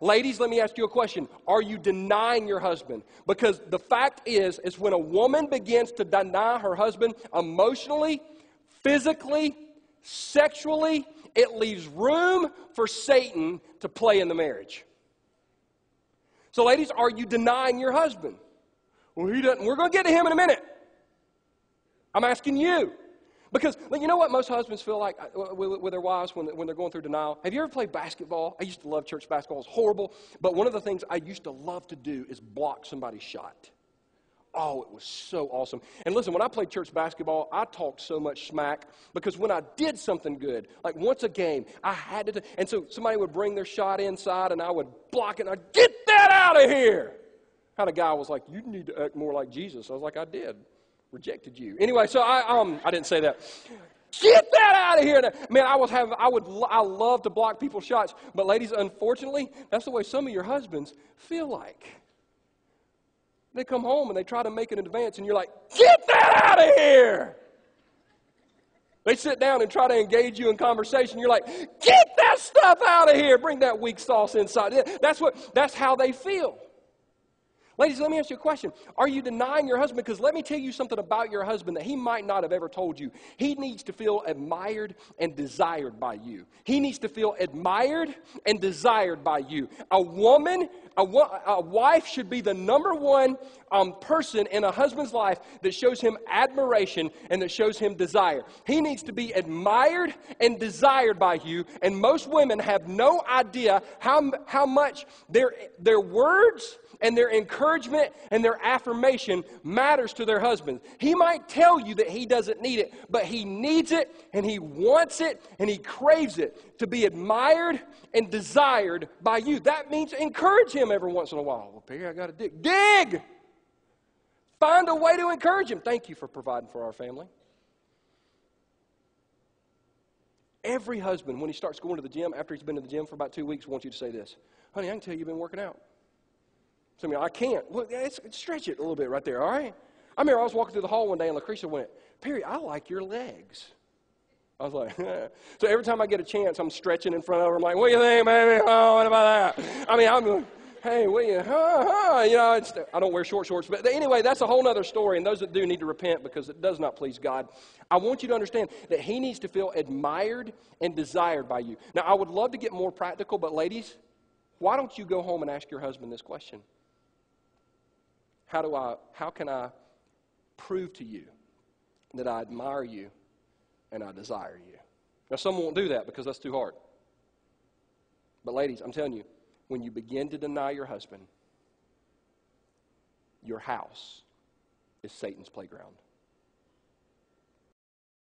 Ladies, let me ask you a question. Are you denying your husband? Because the fact is when a woman begins to deny her husband emotionally, physically, sexually, it leaves room for Satan to play in the marriage. So ladies, are you denying your husband? Well, he doesn't. We're going to get to him in a minute. I'm asking you. Because you know what most husbands feel like with their wives when they're going through denial? Have you ever played basketball? I used to love church basketball. It's horrible. But one of the things I used to love to do is block somebody's shot. Oh, it was so awesome. And listen, when I played church basketball, I talked so much smack because when I did something good, like once a game, I had to, and so somebody would bring their shot inside and I would block it and I'd get that out of here. Had a guy was like, you need to act more like Jesus. I was like, I did. Rejected you. Anyway, so I didn't say that. Get that out of here. Man, I love to block people's shots. But ladies, unfortunately, that's the way some of your husbands feel like. They come home and they try to make an advance and you're like, get that out of here. They sit down and try to engage you in conversation. You're like, get that stuff out of here. Bring that weak sauce inside. That's how they feel. Ladies, let me ask you a question. Are you denying your husband? Because let me tell you something about your husband that he might not have ever told you. He needs to feel admired and desired by you. He needs to feel admired and desired by you. A wife should be the number one person in a husband's life that shows him admiration and that shows him desire. He needs to be admired and desired by you. And most women have no idea how much their words and their encouragement and their affirmation matters to their husband. He might tell you that he doesn't need it, but he needs it and he wants it and he craves it to be admired and desired by you. That means encourage him every once in a while. Well, Perry, I got to dig. Dig! Find a way to encourage him. Thank you for providing for our family. Every husband, when he starts going to the gym, after he's been to the gym for about 2 weeks, wants you to say this. Honey, I can tell you've been working out. So, I can't. Well, stretch it a little bit right there, all right? I remember I was walking through the hall one day and Lucretia went, Perry, I like your legs. I was like, So every time I get a chance, I'm stretching in front of her. I'm like, what do you think, baby? Oh, what about that? I'm like, hey, what you, I don't wear short shorts. But anyway, that's a whole other story. And those that do need to repent because it does not please God. I want you to understand that he needs to feel admired and desired by you. Now, I would love to get more practical, but ladies, why don't you go home and ask your husband this question? How can I prove to you that I admire you and I desire you? Now, some won't do that because that's too hard. But ladies, I'm telling you, when you begin to deny your husband, your house is Satan's playground.